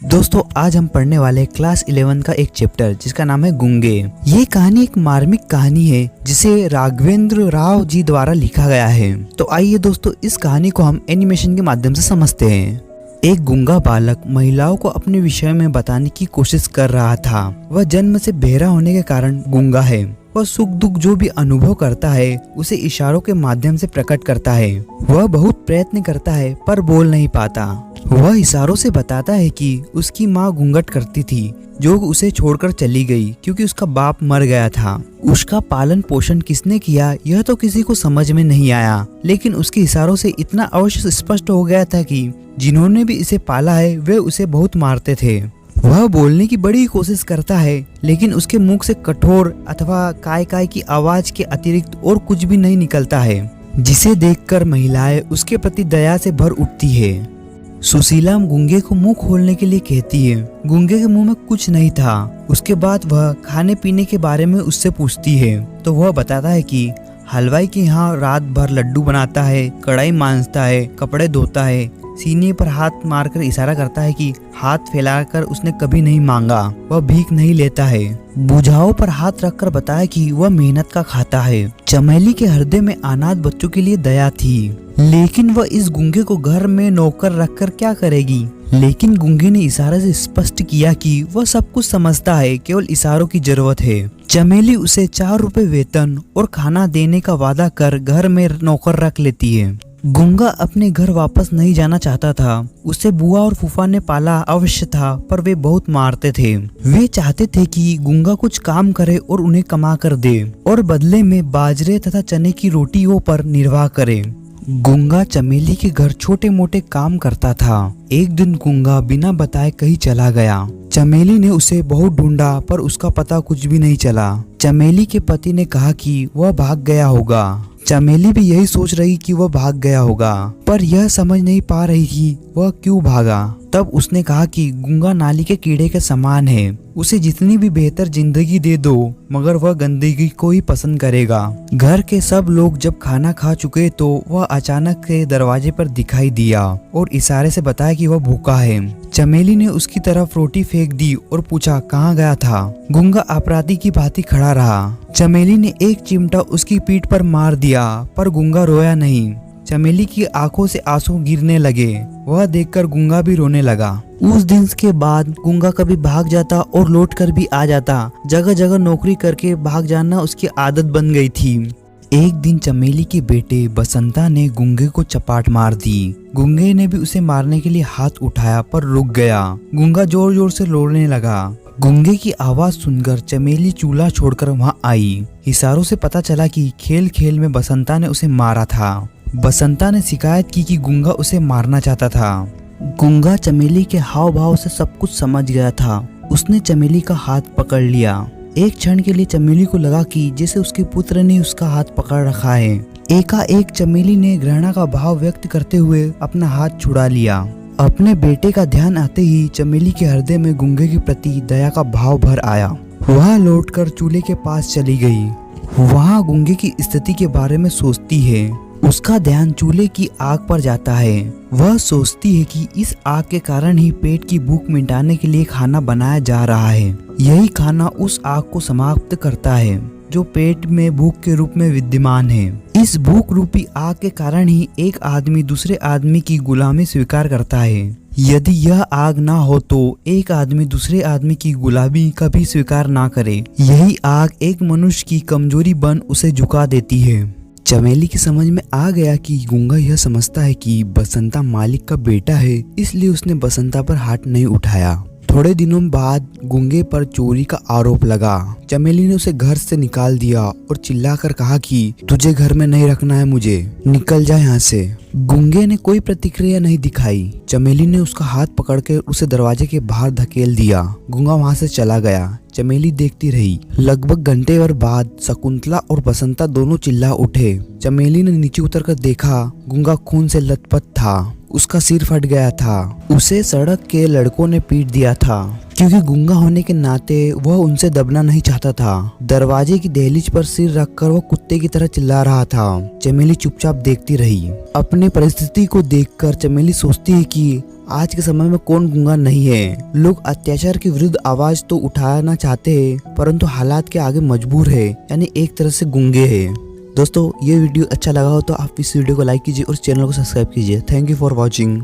दोस्तों आज हम पढ़ने वाले क्लास 11 का एक चैप्टर जिसका नाम है गूंगे। ये कहानी एक मार्मिक कहानी है जिसे राघवेंद्र राव जी द्वारा लिखा गया है। तो आइए दोस्तों इस कहानी को हम एनिमेशन के माध्यम से समझते हैं। एक गूंगा बालक महिलाओं को अपने विषय में बताने की कोशिश कर रहा था। वह जन्म से बहरा होने के कारण गूंगा है। वह सुख दुख जो भी अनुभव करता है उसे इशारों के माध्यम से प्रकट करता है। वह बहुत प्रयत्न करता है पर बोल नहीं पाता। वह इशारों से बताता है कि उसकी माँ घूंघट करती थी जो उसे छोड़कर चली गई क्योंकि उसका बाप मर गया था। उसका पालन पोषण किसने किया यह तो किसी को समझ में नहीं आया, लेकिन उसके इशारों से इतना अवश्य स्पष्ट हो गया था कि जिन्होंने भी इसे पाला है वे उसे बहुत मारते थे। वह बोलने की बड़ी कोशिश करता है लेकिन उसके मुख से कठोर अथवा काय काय की आवाज के अतिरिक्त और कुछ भी नहीं निकलता है, जिसे देखकर महिलाएं उसके प्रति दया से भर उठती है। सुशीला गूंगे को मुंह खोलने के लिए कहती है। गूंगे के मुंह में कुछ नहीं था। उसके बाद वह खाने पीने के बारे में उससे पूछती है तो वह बताता है कि हलवाई के यहाँ रात भर लड्डू बनाता है, कढ़ाई मांजता है, कपड़े धोता है, सीने पर हाथ मारकर इशारा करता है कि हाथ फैलाकर उसने कभी नहीं मांगा, वह भीख नहीं लेता है। बुझाओ पर हाथ रखकर बताया कि वह मेहनत का खाता है। चमेली के हृदय में अनाथ बच्चों के लिए दया थी, लेकिन वह इस गूंगे को घर में नौकर रखकर क्या करेगी। लेकिन गूंगे ने इशारे से स्पष्ट किया कि वह सब कुछ समझता है, केवल इशारों की जरूरत है। चमेली उसे 4 रुपए वेतन और खाना देने का वादा कर घर में नौकर रख लेती है। गूंगा अपने घर वापस नहीं जाना चाहता था। उसे बुआ और फूफा ने पाला अवश्य था पर वे बहुत मारते थे। वे चाहते थे कि गूंगा कुछ काम करे और उन्हें कमा कर दे और बदले में बाजरे तथा चने की रोटियों पर निर्वाह करे। गूंगा चमेली के घर छोटे मोटे काम करता था। एक दिन गूंगा बिना बताए कहीं चला गया। चमेली ने उसे बहुत ढूंढा पर उसका पता कुछ भी नहीं चला। चमेली के पति ने कहा कि वह भाग गया होगा। चमेली भी यही सोच रही कि वह भाग गया होगा, पर यह समझ नहीं पा रही थी वह क्यों भागा। तब उसने कहा कि गूंगा नाली के कीड़े के समान है, उसे जितनी भी बेहतर जिंदगी दे दो मगर वह गंदगी को ही पसंद करेगा। घर के सब लोग जब खाना खा चुके तो वह अचानक से दरवाजे पर दिखाई दिया और इशारे से बताया कि वह भूखा है। चमेली ने उसकी तरफ रोटी फेंक दी और पूछा कहाँ गया था। गूंगा अपराधी की भांति खड़ा रहा। चमेली ने एक चिमटा उसकी पीठ पर मार दिया पर गूंगा रोया नहीं। चमेली की आंखों से आंसू गिरने लगे। वह देखकर गूंगा भी रोने लगा। उस दिन के बाद गूंगा कभी भाग जाता और लौट कर भी आ जाता। जगह जगह नौकरी करके भाग जाना उसकी आदत बन गई थी। एक दिन चमेली के बेटे बसंता ने गूंगे को चपाट मार दी। गूंगे ने भी उसे मारने के लिए हाथ उठाया पर रुक गया। गूंगा जोर जोर से रोने लगा। गूंगे की आवाज सुनकर चमेली चूल्हा छोड़कर वहां आई। इशारों से पता चला कि खेल खेल में बसंता ने उसे मारा था। बसंता ने शिकायत की कि गूंगा उसे मारना चाहता था। गूंगा चमेली के हाव भाव से सब कुछ समझ गया था। उसने चमेली का हाथ पकड़ लिया। एक क्षण के लिए चमेली को लगा कि जैसे उसके पुत्र ने उसका हाथ पकड़ रखा है। एकाएक चमेली ने घृणा का भाव व्यक्त करते हुए अपना हाथ छुड़ा लिया। अपने बेटे का ध्यान आते ही चमेली के हृदय में गूंगे के प्रति दया का भाव भर आया। वह लौटकर चूल्हे के पास चली गई। वहाँ गूंगे की स्थिति के बारे में सोचती है। उसका ध्यान चूल्हे की आग पर जाता है। वह सोचती है कि इस आग के कारण ही पेट की भूख मिटाने के लिए खाना बनाया जा रहा है। यही खाना उस आग को समाप्त करता है जो पेट में भूख के रूप में विद्यमान है। इस भूख रूपी आग के कारण ही एक आदमी दूसरे आदमी की गुलामी स्वीकार करता है। यदि यह आग ना हो तो एक आदमी दूसरे आदमी की गुलामी कभी स्वीकार ना करे। यही आग एक मनुष्य की कमजोरी बन उसे झुका देती है। चमेली की समझ में आ गया कि गूंगा यह समझता है कि बसंता मालिक का बेटा है, इसलिए उसने बसंता पर हाथ नहीं उठाया। थोड़े दिनों बाद गूंगे पर चोरी का आरोप लगा। चमेली ने उसे घर से निकाल दिया और चिल्लाकर कहा कि तुझे घर में नहीं रखना है, मुझे निकल जा यहाँ से। गूंगे ने कोई प्रतिक्रिया नहीं दिखाई। चमेली ने उसका हाथ पकड़कर उसे दरवाजे के बाहर धकेल दिया। गूंगा वहाँ से चला गया। चमेली देखती रही। लगभग घंटे भर बाद शकुंतला और बसंता दोनों चिल्ला उठे। चमेली ने नीचे उतरकर देखा। गूंगा खून से लथपथ था। उसका सिर फट गया था। उसे सड़क के लड़कों ने पीट दिया था क्योंकि गूंगा होने के नाते वह उनसे दबना नहीं चाहता था। दरवाजे की दहलीज पर सिर रखकर वह कुत्ते की तरह चिल्ला रहा था। चमेली चुपचाप देखती रही। अपनी परिस्थिति को देखकर चमेली सोचती है कि आज के समय में कौन गूंगा नहीं है। लोग अत्याचार के विरुद्ध आवाज तो उठाना चाहते हैं परंतु हालात के आगे मजबूर है, यानी एक तरह से गूंगे है। दोस्तों ये वीडियो अच्छा लगा हो तो आप इस वीडियो को लाइक कीजिए और चैनल को सब्सक्राइब कीजिए। Thank you for watching.